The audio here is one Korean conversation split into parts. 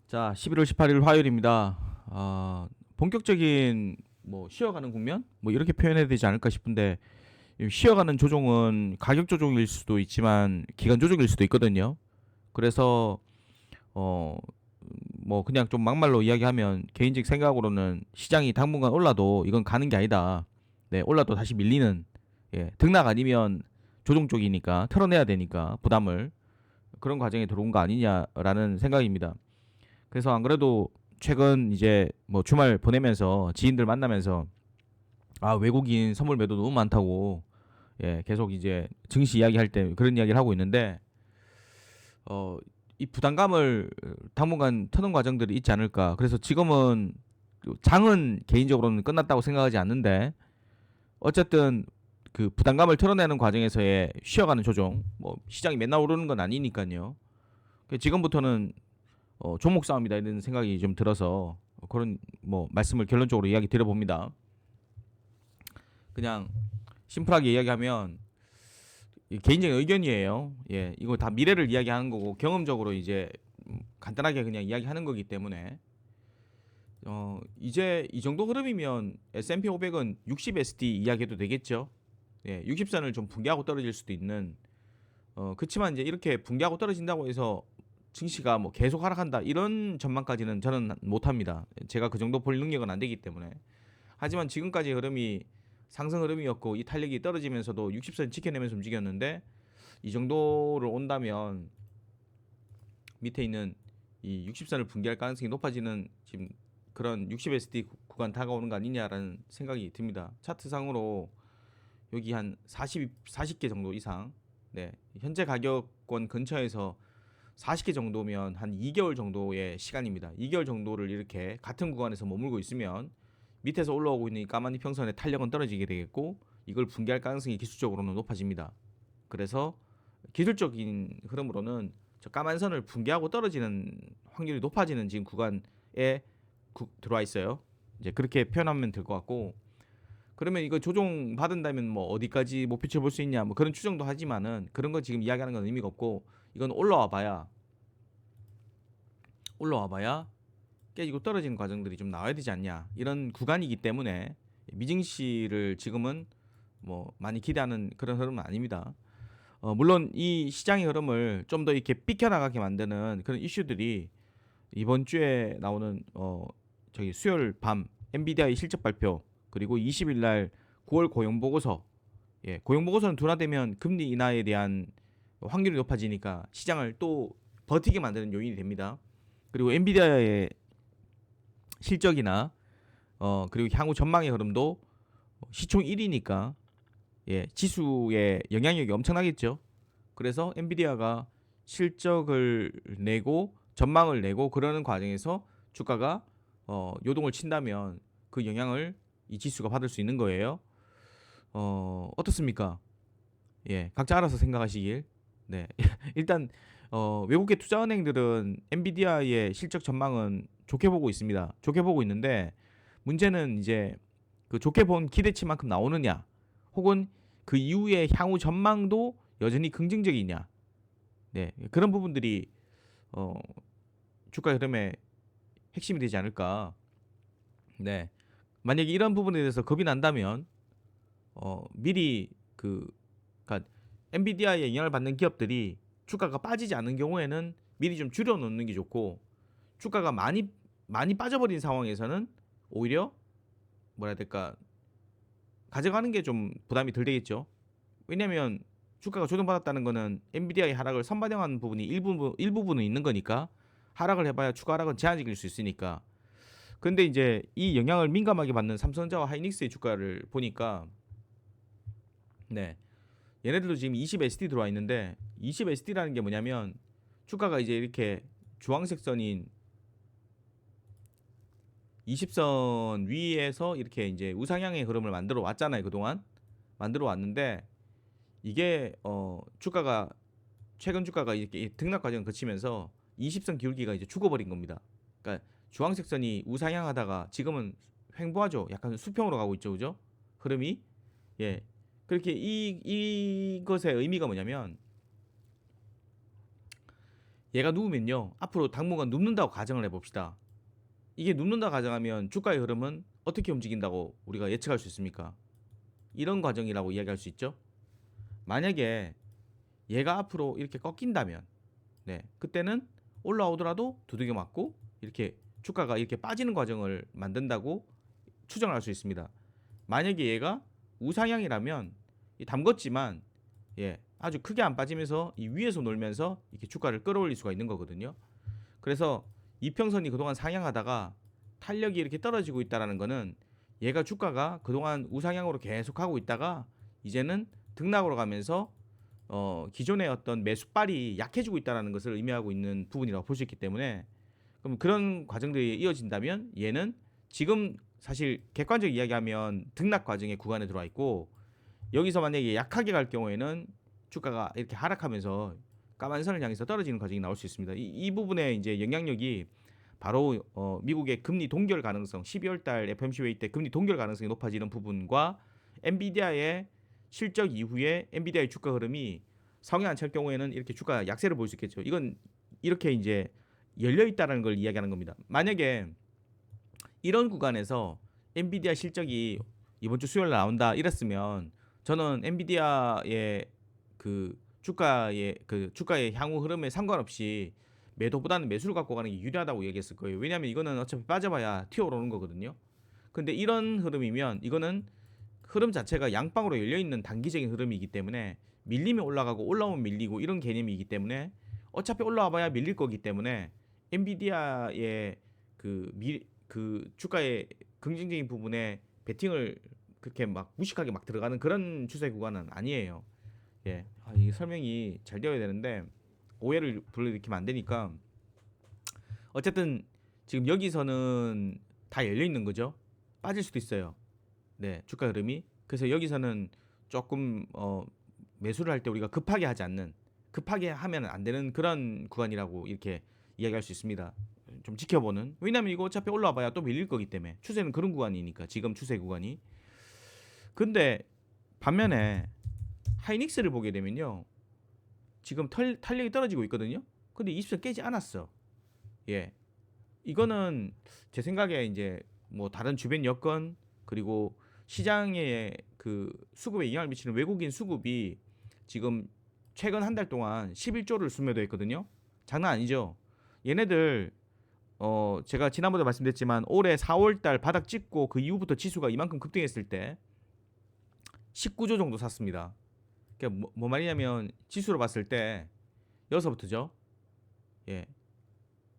자, 11월 18일 화요일입니다. 본격적인 쉬어가는 국면? 이렇게 표현해야 되지 않을까 싶은데 이 쉬어가는 조종은 가격 조종일 수도 있지만 기간 조종일 수도 있거든요. 그래서 어, 그냥 좀 막말로 이야기하면 개인적 생각으로는 시장이 당분간 올라도 이건 가는 게 아니다. 네, 올라도 다시 밀리는 등락 아니면 조종 쪽이니까 털어내야 되니까 부담을 그런 과정에 들어온 거 아니냐라는 생각입니다. 그래서 안 그래도 최근 이제 주말 보내면서 지인들 만나면서 외국인 선물 매도 너무 많다고 계속 이제 증시 이야기할 때 그런 이야기를 하고 있는데 어 이 부담감을 당분간 터는 과정들이 있지 않을까. 그래서 지금은 장은 개인적으로는 끝났다고 생각하지 않는데 어쨌든 그 부담감을 털어내는 과정에서의 쉬어가는 조정, 시장이 맨날 오르는 건 아니니까요. 지금부터는 종목 싸움이다 이런 생각이 좀 들어서 그런 말씀을 결론적으로 이야기 드려봅니다. 그냥 심플하게 이야기하면 개인적인 의견이에요. 예, 이거 다 미래를 이야기하는 거고 경험적으로 이제 간단하게 그냥 이야기하는 거기 때문에 이제 이 정도 흐름이면 S&P 500은 60 SD 이야기해도 되겠죠. 예, 60선을 좀 붕괴하고 떨어질 수도 있는 그렇지만 이제 이렇게 붕괴하고 떨어진다고 해서 증시가 계속 하락한다 이런 전망까지는 저는 못합니다. 제가 그 정도 볼 능력은 안 되기 때문에. 하지만 지금까지 흐름이 상승 흐름이었고 이 탄력이 떨어지면서도 60선 지켜내면서 움직였는데 이 정도를 온다면 밑에 있는 이 60선을 붕괴할 가능성이 높아지는 지금 그런 60SD 구간 다가오는 거 아니냐라는 생각이 듭니다. 차트상으로 여기 한 40개 정도 이상 현재 가격권 근처에서 40개 정도면 한 2개월 정도의 시간입니다. 2개월 정도를 이렇게 같은 구간에서 머물고 있으면 밑에서 올라오고 있는 이 까만 이평선의 탄력은 떨어지게 되겠고 이걸 붕괴할 가능성이 기술적으로는 높아집니다. 그래서 기술적인 흐름으로는 저 까만 선을 붕괴하고 떨어지는 확률이 높아지는 지금 구간에 들어와 있어요. 이제 그렇게 표현하면 될 것 같고 그러면 이거 조정 받은다면 어디까지 목표치 볼 수 있냐 그런 추정도 하지만은 그런 거 지금 이야기하는 건 의미가 없고 이건 올라와 봐야 깨지고 떨어지는 과정들이 좀 나와야 되지 않냐 이런 구간이기 때문에 미증시를 지금은 많이 기대하는 그런 흐름은 아닙니다. 물론 이 시장의 흐름을 좀 더 이렇게 삐켜나가게 만드는 그런 이슈들이 이번 주에 나오는 저기 수요일 밤 엔비디아의 실적 발표 그리고 20일 날 9월 고용 보고서 고용 보고서는 둔화되면 금리 인하에 대한 확률이 높아지니까 시장을 또 버티게 만드는 요인이 됩니다. 그리고 엔비디아의 실적이나 그리고 향후 전망의 흐름도 시총 1위니까 지수의 영향력이 엄청나겠죠. 그래서 엔비디아가 실적을 내고 전망을 내고 그러는 과정에서 주가가 요동을 친다면 그 영향을 이 지수가 받을 수 있는 거예요. 어떻습니까? 예, 각자 알아서 생각하시길. 네, 일단 외국계 투자은행들은 엔비디아의 실적 전망은 좋게 보고 있습니다. 좋게 보고 있는데 문제는 이제 그 좋게 본 기대치만큼 나오느냐, 혹은 그 이후의 향후 전망도 여전히 긍정적이냐. 네, 그런 부분들이 어, 주가 흐름의 핵심이 되지 않을까. 네, 만약에 이런 부분에 대해서 겁이 난다면 미리 그러니까 엔비디아의 영향을 받는 기업들이 주가가 빠지지 않는 경우에는 미리 좀 줄여 놓는 게 좋고 주가가 많이 빠져버린 상황에서는 오히려 뭐라 해야 될까 가져가는 게 좀 부담이 덜 되겠죠. 왜냐면 주가가 조정받았다는 거는 엔비디아의 하락을 선반영하는 부분이 일부분은 있는 거니까 하락을 해봐야 추가 하락은 제한적일 수 있으니까. 근데 이제 이 영향을 민감하게 받는 삼성전자와 하이닉스의 주가를 보니까 네, 얘네들도 지금 20SD 들어와 있는데 20SD라는 게 뭐냐면 주가가 이제 이렇게 주황색 선인 20선 위에서 이렇게 이제 우상향의 흐름을 만들어 왔잖아요. 그동안 만들어 왔는데 이게 주가가 최근 주가가 이렇게 등락 과정을 거치면서 20선 기울기가 이제 죽어버린 겁니다. 그러니까 주황색 선이 우상향하다가 지금은 횡보하죠. 약간 수평으로 가고 있죠, 그죠? 흐름이 예 그렇게 이것의 의미가 뭐냐면 얘가 누우면요, 앞으로 당분간 눕는다고 가정을 해봅시다. 이게 눕는다 가정하면 주가의 흐름은 어떻게 움직인다고 우리가 예측할 수 있습니까? 이런 과정이라고 이야기할 수 있죠. 만약에 얘가 앞으로 이렇게 꺾인다면, 네, 그때는 올라오더라도 두들겨 맞고 이렇게 주가가 이렇게 빠지는 과정을 만든다고 추정할 수 있습니다. 만약에 얘가 우상향이라면 담궜지만, 예, 아주 크게 안 빠지면서 이 위에서 놀면서 이렇게 주가를 끌어올릴 수가 있는 거거든요. 그래서 이평선이 그동안 상향하다가 탄력이 이렇게 떨어지고 있다라는 거는 얘가 주가가 그동안 우상향으로 계속 하고 있다가 이제는 등락으로 가면서 기존의 어떤 매수발이 약해지고 있다는 것을 의미하고 있는 부분이라고 볼 수 있기 때문에, 그럼 그런 과정들이 이어진다면 얘는 지금 사실 객관적 이야기하면 등락 과정의 구간에 들어와 있고, 여기서 만약에 약하게 갈 경우에는 주가가 이렇게 하락하면서 까만 선을 향해서 떨어지는 과정이 나올 수 있습니다. 이 부분에 이제 영향력이 바로 미국의 금리 동결 가능성, 12월 달 FOMC 회의 때 금리 동결 가능성이 높아지는 부분과 엔비디아의 실적 이후에 엔비디아의 주가 흐름이 성에 안 찰 경우에는 이렇게 주가 약세를 보일 수 있겠죠. 이건 이렇게 이제 열려 있다라는 걸 이야기하는 겁니다. 만약에 이런 구간에서 엔비디아 실적이 이번 주 수요일 날 나온다 이랬으면 저는 엔비디아의 주가의 향후 흐름에 상관없이 매도보다는 매수를 갖고 가는 게 유리하다고 얘기했을 거예요. 왜냐하면 이거는 어차피 빠져봐야 튀어오르는 거거든요. 근데 이런 흐름이면 이거는 흐름 자체가 양방으로 열려 있는 단기적인 흐름이기 때문에 밀리면 올라가고 올라오면 밀리고 이런 개념이기 때문에 어차피 올라와봐야 밀릴 거기 때문에 엔비디아의 그 주가의 긍정적인 부분에 베팅을 그렇게 막 무식하게 막 들어가는 그런 추세 구간은 아니에요. 예, 이 설명이 잘 되어야 되는데 오해를 불러일으키면 안 되니까, 어쨌든 지금 여기서는 다 열려 있는 거죠. 빠질 수도 있어요. 네, 주가 흐름이. 그래서 여기서는 조금 매수를 할 때 우리가 급하게 하지 않는, 급하게 하면 안 되는 그런 구간이라고 이렇게 이야기할 수 있습니다. 좀 지켜보는. 왜냐면 이거 어차피 올라와봐야 또 밀릴 거기 때문에 추세는 그런 구간이니까, 지금 추세 구간이. 근데 반면에 하이닉스를 보게 되면요, 지금 탄력이 떨어지고 있거든요. 근데 20선 깨지 않았어. 예, 이거는 제 생각에 이제 뭐 다른 주변 여건, 그리고 시장에 그 수급에 영향을 미치는 외국인 수급이 지금 최근 한 달 동안 11조를 순매도했거든요. 장난 아니죠. 얘네들 제가 지난번에 말씀드렸지만 올해 4월 달 바닥 찍고 그 이후부터 지수가 이만큼 급등했을 때 19조 정도 샀습니다. 그러니까 뭐 말이냐면 지수로 봤을 때 여기서부터죠. 예,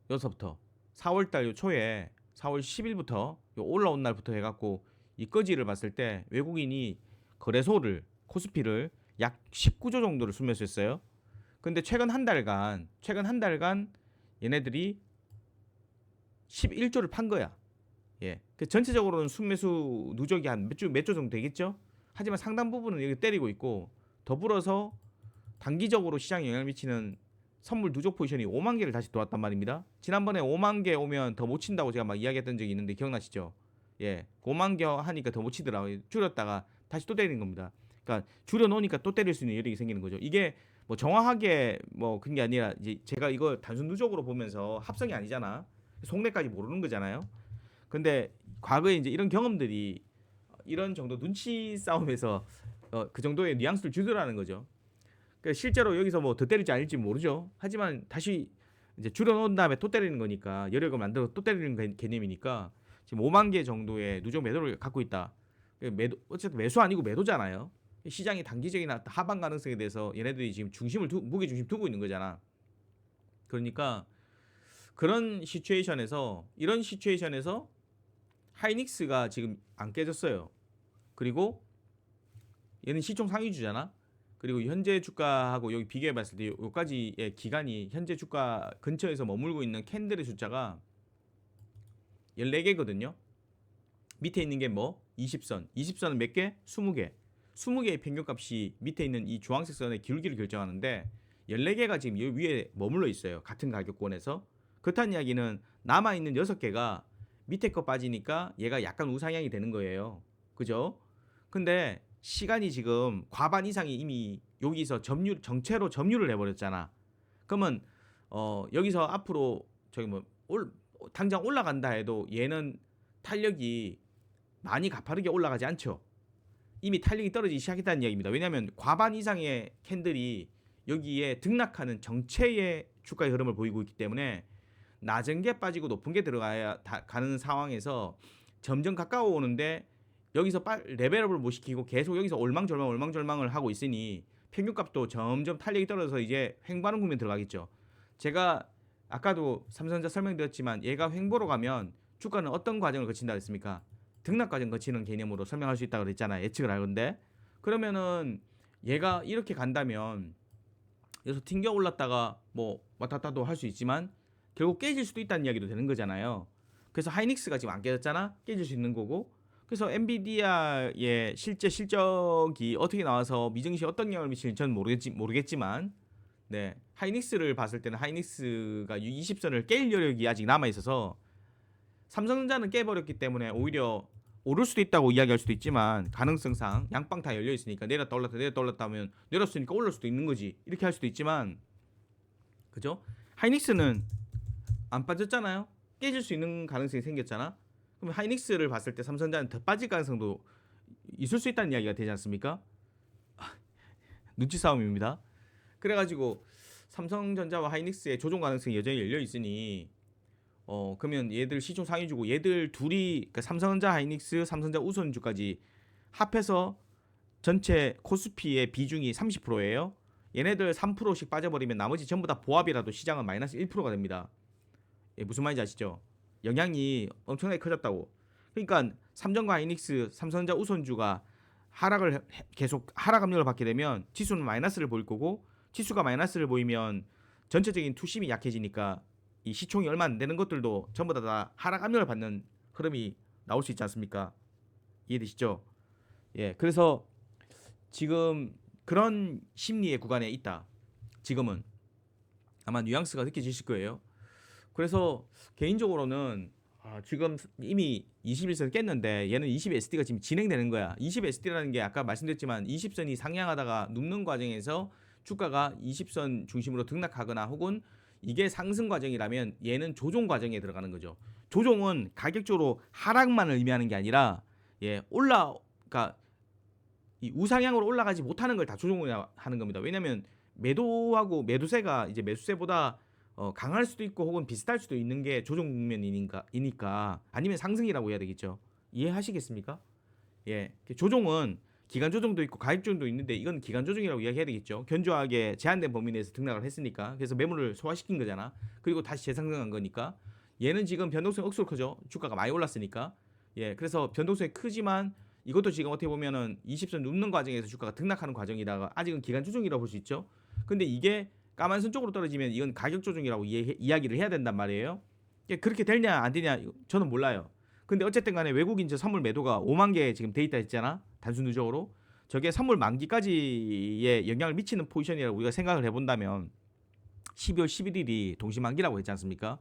여기서부터 4월 달 초에 4월 10일부터 올라온 날부터 해갖고 이 거지를 봤을 때 외국인이 거래소를, 코스피를 약 19조 정도를 순매수했어요. 근데 최근 한 달간 얘네들이 11조를 판 거야. 예, 그 전체적으로는 순매수 누적이 한 몇 조 정도 되겠죠. 하지만 상당 부분은 여기 때리고 있고, 더불어서 단기적으로 시장에 영향을 미치는 선물 누적 포지션이 5만 개를 다시 들어왔단 말입니다. 지난번에 5만 개 오면 더 못 친다고 제가 막 이야기했던 적이 있는데 기억나시죠? 예, 5만 개 하니까 더 못 치더라고요. 줄였다가 다시 또 때리는 겁니다. 그러니까 줄여 놓으니까 또 때릴 수 있는 여력이 생기는 거죠. 이게 뭐 정확하게 뭐 그런 게 아니라 이제 제가 이거 단순 누적으로 보면서 합성이 아니잖아. 속내까지 모르는 거잖아요. 근데 과거에 이제 이런 경험들이 이런 정도 눈치 싸움에서 그 정도의 뉘앙스를 주더라는 거죠. 그러니까 실제로 여기서 뭐 더 때릴지 아닐지 모르죠. 하지만 다시 이제 줄여놓은 다음에 또 때리는 거니까, 여력을 만들어 또 때리는 개념이니까 지금 5만 개 정도의 누적 매도를 갖고 있다. 매도, 어쨌든 매수 아니고 매도잖아요. 시장이 단기적인 하방 가능성에 대해서 얘네들이 지금 무게 중심 두고 있는 거잖아. 그러니까 이런 시츄에이션에서 하이닉스가 지금 안 깨졌어요. 그리고 얘는 시총 상위주잖아. 그리고 현재 주가하고 여기 비교해봤을 때 여기까지의 기간이 현재 주가 근처에서 머물고 있는 캔들의 숫자가 14개거든요. 밑에 있는 게 뭐? 20선. 20선은 몇 개? 20개. 20개의 평균값이 밑에 있는 이 주황색 선의 기울기를 결정하는데 14개가 지금 여기 위에 머물러 있어요. 같은 가격권에서. 그렇다는 이야기는 남아있는 6개가 밑에 거 빠지니까 얘가 약간 우상향이 되는 거예요. 그죠? 근데 시간이 지금 과반 이상이 이미 여기서 정체로 점유를 해버렸잖아. 그러면 여기서 앞으로 저기 뭐 당장 올라간다 해도 얘는 탄력이 많이 가파르게 올라가지 않죠. 이미 탄력이 떨어지기 시작했다는 이야기입니다. 왜냐하면 과반 이상의 캔들이 여기에 등락하는 정체의 주가의 흐름을 보이고 있기 때문에 낮은 게 빠지고 높은 게 들어가야 가는 상황에서 점점 가까워 오는데 여기서 레벨업을 못 시키고 계속 여기서 올망졸망을 하고 있으니 평균값도 점점 탄력이 떨어져서 이제 횡보하는 국면 들어가겠죠. 제가 아까도 삼성전자 설명드렸지만 얘가 횡보로 가면 주가는 어떤 과정을 거친다 했습니까? 등락 과정 거치는 개념으로 설명할 수 있다고 그랬잖아요. 예측을 하건데 그러면은 얘가 이렇게 간다면 여기서 튕겨 올랐다가 뭐 왔다 갔다도 할 수 있지만 결국 깨질 수도 있다는 이야기도 되는 거잖아요. 그래서 하이닉스가 지금 안 깨졌잖아. 깨질 수 있는 거고. 그래서 엔비디아의 실제 실적이 어떻게 나와서 미증시에 어떤 영향을 미칠지 저는 모르겠지만 네, 하이닉스를 봤을 때는 하이닉스가 20선을 깰 여력이 아직 남아 있어서 삼성전자는 깨버렸기 때문에 오히려 오를 수도 있다고 이야기할 수도 있지만 가능성상 양방 다 열려 있으니까 내렸다 올랐다 하면 내렸으니까 올릴 수도 있는 거지 이렇게 할 수도 있지만 그죠? 하이닉스는 안 빠졌잖아요. 깨질 수 있는 가능성이 생겼잖아. 그럼 하이닉스를 봤을 때 삼성전자는 더 빠질 가능성도 있을 수 있다는 이야기가 되지 않습니까? 눈치 싸움입니다. 그래가지고 삼성전자와 하이닉스의 조정 가능성이 여전히 열려 있으니 그러면 얘들 시총 상위 주고 얘들 둘이 그러니까 삼성전자 하이닉스 삼성전자 우선주까지 합해서 전체 코스피의 비중이 30%예요. 얘네들 3%씩 빠져버리면 나머지 전부 다 보합이라도 시장은 마이너스 1%가 됩니다. 예, 무슨 말인지 아시죠? 영향이 엄청나게 커졌다고. 그러니까 삼성과 하이닉스 삼성전자 우선주가 계속 하락 압력을 받게 되면 지수는 마이너스를 보일 거고 지수가 마이너스를 보이면 전체적인 투심이 약해지니까 이 시총이 얼마 안 되는 것들도 전부 다 하락 압력을 받는 흐름이 나올 수 있지 않습니까? 이해되시죠? 예, 그래서 지금 그런 심리의 구간에 있다. 지금은 아마 뉘앙스가 느껴지실 거예요. 그래서 개인적으로는 지금 이미 21선 깼는데 얘는 20SD가 지금 진행되는 거야. 20SD라는 게 아까 말씀드렸지만 20선이 상향하다가 눕는 과정에서 주가가 20선 중심으로 등락하거나 혹은 이게 상승 과정이라면 얘는 조정 과정에 들어가는 거죠. 조정은 가격적으로 하락만을 의미하는 게 아니라 그러니까 이 우상향으로 올라가지 못하는 걸 다 조정을 하는 겁니다. 왜냐하면 매도하고 매도세가 이제 매수세보다 강할 수도 있고 혹은 비슷할 수도 있는 게 조정 국면이니까 아니면 상승이라고 해야 되겠죠. 이해하시겠습니까? 예, 조정은 기간 조정도 있고 가격 조정도 있는데 이건 기간 조정이라고 이야기해야 되겠죠. 견조하게 제한된 범위 내에서 등락을 했으니까 그래서 매물을 소화시킨 거잖아. 그리고 다시 재상승한 거니까 얘는 지금 변동성이 억수로 크죠. 주가가 많이 올랐으니까. 예, 그래서 변동성이 크지만 이것도 지금 어떻게 보면은 20선 눕는 과정에서 주가가 등락하는 과정이다가 아직은 기간 조정이라고 볼 수 있죠. 근데 이게 까만선 쪽으로 떨어지면 이건 가격 조정이라고 이야기를 해야 된단 말이에요. 그렇게 되냐 안 되냐 저는 몰라요. 근데 어쨌든 간에 외국인 선물 매도가 5만 개 지금 돼 있다 했잖아. 단순 누적으로. 저게 선물 만기까지의 영향을 미치는 포지션이라고 우리가 생각을 해본다면 12월 11일이 동시만기라고 했지 않습니까?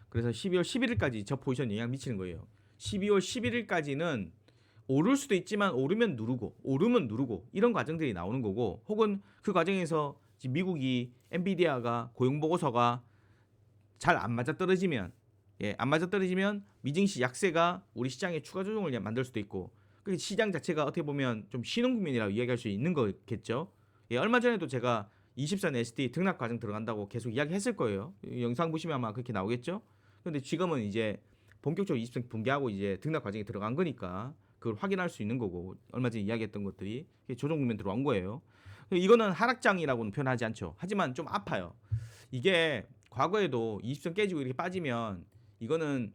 그래서 12월 11일까지 저 포지션 영향을 미치는 거예요. 12월 11일까지는 오를 수도 있지만 오르면 누르고 이런 과정들이 나오는 거고 혹은 그 과정에서 미국이 엔비디아가 고용보고서가 잘 안 맞아떨어지면 안 맞아떨어지면 미증시 약세가 우리 시장에 추가 조정을 만들 수도 있고 그 시장 자체가 어떻게 보면 좀 쉬는 국면이라고 이야기할 수 있는 거겠죠. 얼마 전에도 제가 20선 SD 등락 과정 들어간다고 계속 이야기했을 거예요. 영상 보시면 아마 그렇게 나오겠죠. 근데 지금은 이제 본격적으로 20선 붕괴하고 이제 등락 과정에 들어간 거니까 그걸 확인할 수 있는 거고 얼마 전에 이야기했던 것들이 조정 국면 들어온 거예요. 이거는 하락장이라고는 표현하지 않죠. 하지만 좀 아파요. 이게 과거에도 20선 깨지고 이렇게 빠지면 이거는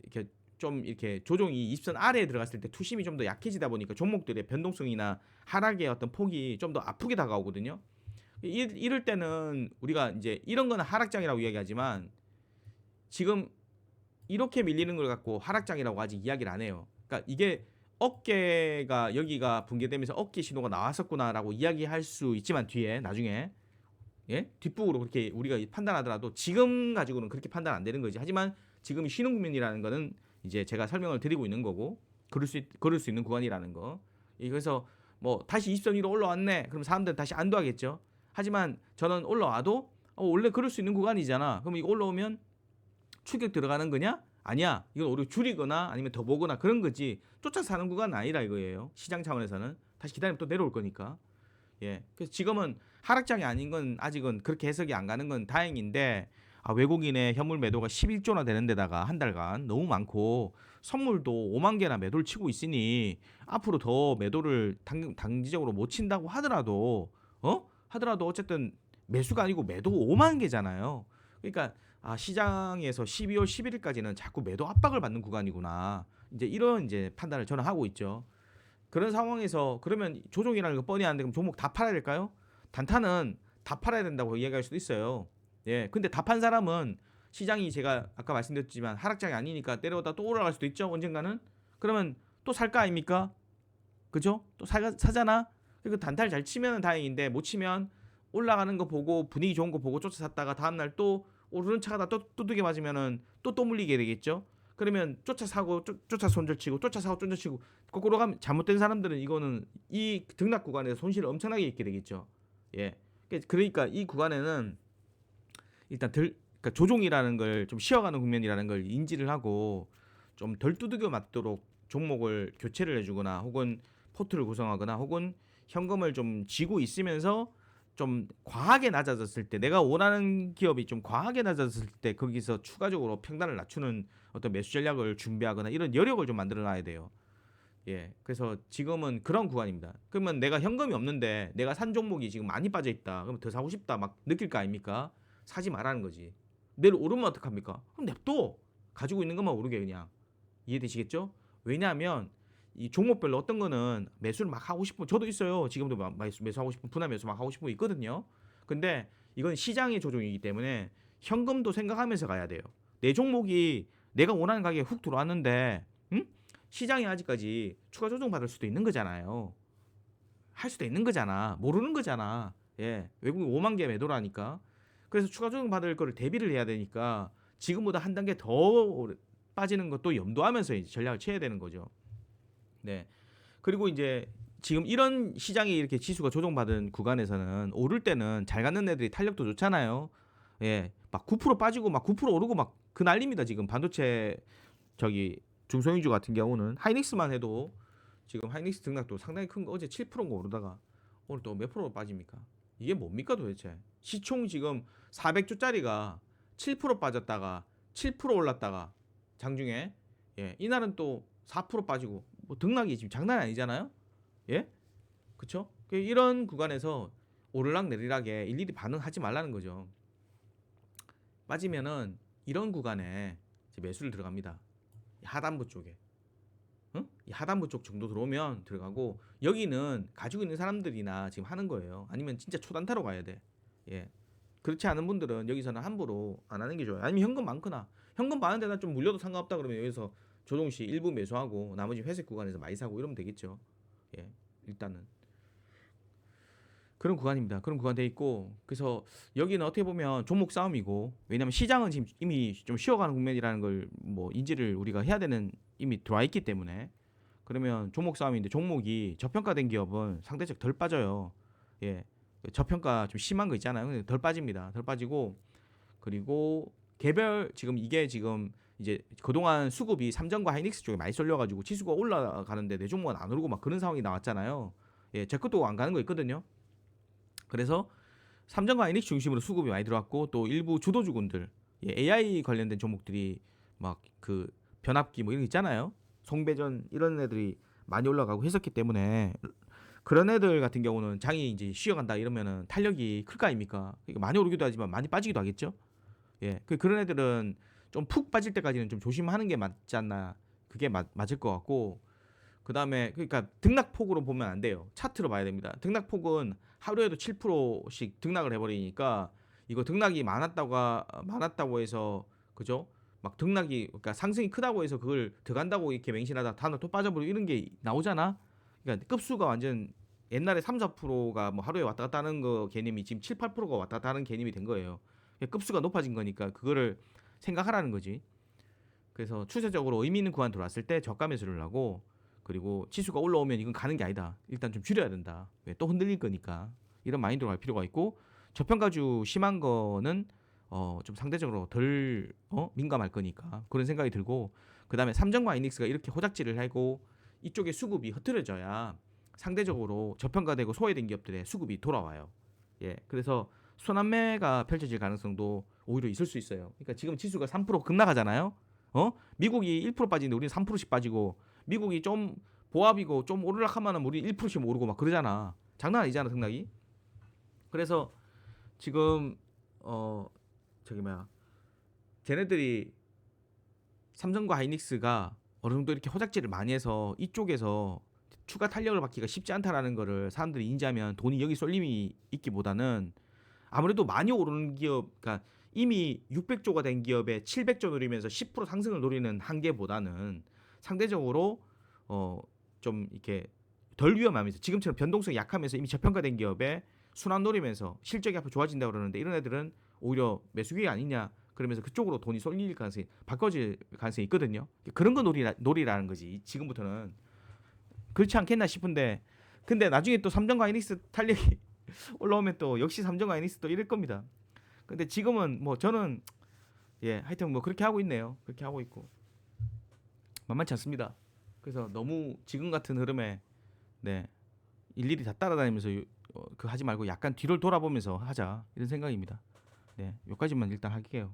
이렇게 좀 이렇게 조정이 20선 아래에 들어갔을 때 투심이 좀 더 약해지다 보니까 종목들의 변동성이나 하락의 어떤 폭이 좀 더 아프게 다가오거든요. 이럴 때는 우리가 이제 이런 거는 하락장이라고 이야기하지만 지금 이렇게 밀리는 걸 갖고 하락장이라고 아직 이야기를 안 해요. 그러니까 이게 어깨가 여기가 붕괴되면서 어깨 신호가 나왔었구나라고 이야기할 수 있지만 뒤에 나중에 뒷북으로 그렇게 우리가 판단하더라도 지금 가지고는 그렇게 판단 안 되는 거지. 하지만 지금이 쉬는 국면이라는 거는 이제 제가 설명을 드리고 있는 거고 그럴 수 있는 구간이라는 거. 그래서 뭐 다시 20선 위로 올라왔네. 그럼 사람들은 다시 안도하겠죠. 하지만 저는 올라와도 원래 그럴 수 있는 구간이잖아. 그럼 이거 올라오면 추격 들어가는 거냐? 아니야. 이건 오히려 줄이거나 아니면 더 보거나 그런 거지. 쫓아 사는 구간은 아니라 이거예요. 시장 차원에서는 다시 기다리면 또 내려올 거니까. 예. 그래서 지금은 하락장이 아닌 건 아직은 그렇게 해석이 안 가는 건 다행인데, 외국인의 현물 매도가 11조나 되는 데다가 한 달간 너무 많고 선물도 5만 개나 매도를 치고 있으니 앞으로 더 매도를 단기적으로 못 친다고 하더라도 어쨌든 매수가 아니고 매도 5만 개잖아요. 그러니까 시장에서 12월 11일까지는 자꾸 매도 압박을 받는 구간이구나. 이제 이런 이제 판단을 저는 하고 있죠. 그런 상황에서 그러면 조종이라는 거 뻔히 아는데 그럼 종목 다 팔아야 될까요? 단타는 다 팔아야 된다고 이야기할 수도 있어요. 예. 근데 다 판 사람은 시장이 제가 아까 말씀드렸지만 하락장이 아니니까 내려오다 또 올라갈 수도 있죠. 언젠가는. 그러면 또 살 거 아닙니까? 그죠? 또 사잖아. 그 단타를 잘 치면 다행인데 못 치면 올라가는 거 보고 분위기 좋은 거 보고 쫓아 샀다가 다음날 또 오르는 차가 다 또 두들겨 맞으면은 또 물리게 되겠죠. 그러면 쫓아 사고 쫓아 손절치고 쫓아 사고 손절치고 거꾸로 가면 잘못된 사람들은 이거는 이 등락 구간에서 손실을 엄청나게 입게 되겠죠. 예. 그러니까 이 구간에는 일단 그러니까 조종이라는 걸 좀 쉬어가는 국면이라는 걸 인지를 하고 좀 덜 두들겨 맞도록 종목을 교체를 해주거나 혹은 포트를 구성하거나 혹은 현금을 좀 쥐고 있으면서 좀 과하게 낮아졌을 때 내가 원하는 기업이 좀 과하게 낮아졌을 때 거기서 추가적으로 평단을 낮추는 어떤 매수 전략을 준비하거나 이런 여력을 좀 만들어 놔야 돼요. 예. 그래서 지금은 그런 구간입니다. 그러면 내가 현금이 없는데 내가 산 종목이 지금 많이 빠져 있다. 그럼 더 사고 싶다 막 느낄 거 아닙니까? 사지 말라는 거지. 내일 오르면 어떡합니까? 그럼 냅둬. 가지고 있는 것만 오르게 그냥. 이해되시겠죠? 왜냐하면 이 종목별로 어떤 거는 매수를 막 하고 싶은 저도 있어요. 지금도 매수하고 싶은 분할 매수 막 하고 싶은 거 있거든요. 근데 이건 시장의 조종이기 때문에 현금도 생각하면서 가야 돼요. 내 종목이 내가 원하는 가격에 훅 들어왔는데 시장이 아직까지 추가 조정 받을 수도 있는 거잖아요. 할 수도 있는 거잖아. 모르는 거잖아. 예. 외국인 5만 개 매도라니까. 그래서 추가 조정 받을 거를 대비를 해야 되니까 지금보다 한 단계 더 빠지는 것도 염두하면서 이제 전략을 취해야 되는 거죠. 네. 그리고 이제 지금 이런 시장이 이렇게 지수가 조정받은 구간에서는 오를 때는 잘 가는 애들이 탄력도 좋잖아요. 예. 막 9% 빠지고 막 9% 오르고 막 그 난립니다. 지금 반도체 중소형주 같은 경우는 하이닉스만 해도 지금 하이닉스 등락도 상당히 큰 거 어제 7%인가 오르다가 오늘 또 몇 프로 빠집니까? 이게 뭡니까 도대체? 시총 지금 400조짜리가 7% 빠졌다가 7% 올랐다가 장중에 이날은 또 4% 빠지고 뭐 등락이 지금 장난이 아니잖아요. 예? 그쵸? 이런 구간에서 오르락 내리락에 일일이 반응하지 말라는 거죠. 빠지면은 이런 구간에 매수를 들어갑니다. 하단부 쪽에. 이 하단부 쪽 정도 들어오면 들어가고 여기는 가지고 있는 사람들이나 지금 하는 거예요. 아니면 진짜 초단타로 가야 돼. 예. 그렇지 않은 분들은 여기서는 함부로 안 하는 게 좋아요. 아니면 현금 많거나 현금 많은데 나 좀 물려도 상관없다 그러면 여기서 조정시 일부 매수하고 나머지 회색 구간에서 많이 사고 이러면 되겠죠. 예. 일단은 그런 구간입니다. 그런 구간 돼 있고 그래서 여기는 어떻게 보면 종목 싸움이고 왜냐면 시장은 지금 이미 좀 쉬어가는 국면이라는 걸 뭐 인지를 우리가 해야 되는 이미 들어와 있기 때문에 그러면 종목 싸움인데 종목이 저평가된 기업은 상대적 덜 빠져요. 예. 저평가 좀 심한 거 있잖아요. 덜 빠집니다. 덜 빠지고 그리고 개별 지금 이게 지금 이제 그동안 수급이 삼성과 하이닉스 쪽에 많이 쏠려가지고 지수가 올라가는데 내 종목은 안 오르고 막 그런 상황이 나왔잖아요. 예, 제 것도 안 가는 거 있거든요. 그래서 삼성과 하이닉스 중심으로 수급이 많이 들어왔고 또 일부 주도주군들 AI 관련된 종목들이 막 그 변압기 뭐 이런 거 있잖아요. 송배전 이런 애들이 많이 올라가고 했었기 때문에 그런 애들 같은 경우는 장이 이제 쉬어간다 이러면은 탄력이 클 거 아닙니까? 그러니까 많이 오르기도 하지만 많이 빠지기도 하겠죠. 예, 그런 애들은 좀 푹 빠질 때까지는 좀 조심하는 게 맞지 않나. 그게 맞을 것 같고 그 다음에 그러니까 등락폭으로 보면 안 돼요. 차트로 봐야 됩니다. 등락폭은 하루에도 7%씩 등락을 해버리니까 이거 등락이 많았다고 해서 그죠? 막 등락이 그러니까 상승이 크다고 해서 그걸 들어간다고 이렇게 맹신하다 다음날 또 빠져버리고 이런 게 나오잖아. 그러니까 급수가 완전 옛날에 3, 4%가 뭐 하루에 왔다 갔다 하는 거 개념이 지금 7, 8%가 왔다 갔다 하는 개념이 된 거예요. 급수가 높아진 거니까 그거를 생각하라는 거지. 그래서 추세적으로 의미 있는 구간 들어왔을 때 저가 매수를 하고 그리고 지수가 올라오면 이건 가는 게 아니다. 일단 좀 줄여야 된다. 왜? 또 흔들릴 거니까. 이런 마인드로 갈 필요가 있고 저평가주 심한 거는 좀 상대적으로 덜 민감할 거니까 그런 생각이 들고, 그다음에 삼성과 하이닉스가 이렇게 호작질을 하고 이쪽에 수급이 흐트러져야 상대적으로 저평가되고 소외된 기업들의 수급이 돌아와요. 예, 그래서 순환매가 펼쳐질 가능성도 오히려 있을 수 있어요. 그러니까 지금 지수가 3% 급락하잖아요. 미국이 1% 빠지는데 우리는 3%씩 빠지고, 미국이 좀 보합이고 좀 오르락하면은 우리 1%씩 오르고 막 그러잖아. 장난 아니잖아, 등락이. 그래서 지금 저기 뭐야, 쟤네들이 삼성과 하이닉스가 어느 정도 이렇게 호작질을 많이 해서 이쪽에서 추가 탄력을 받기가 쉽지 않다라는 거를 사람들이 인지하면 돈이 여기 쏠림이 있기보다는, 아무래도 많이 오르는 기업, 그러니까 이미 600조가 된 기업에 700조 노리면서 10% 상승을 노리는 한계보다는 상대적으로 좀 이렇게 덜 위험하면서 지금처럼 변동성이 약하면서 이미 저평가된 기업에 순환 노리면서 실적이 앞으로 좋아진다고 그러는데, 이런 애들은 오히려 매수기회 아니냐 그러면서 그쪽으로 돈이 쏠릴 가능성이, 바꿔질 가능성이 있거든요. 그런 거 노리라는 거지 지금부터는. 그렇지 않겠나 싶은데, 근데 나중에 또 삼성과 하이닉스 탄력이 올라오면 또 역시 삼성과 하이닉스 또 이럴 겁니다. 근데 지금은 뭐 저는 하여튼 뭐 그렇게 하고 있네요. 그렇게 하고 있고 만만치 않습니다. 그래서 너무 지금 같은 흐름에 일일이 다 따라다니면서 그 하지 말고 약간 뒤를 돌아보면서 하자, 이런 생각입니다. 여기까지만 일단 할게요.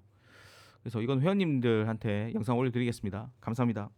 그래서 이건 회원님들한테 영상 올려드리겠습니다. 감사합니다.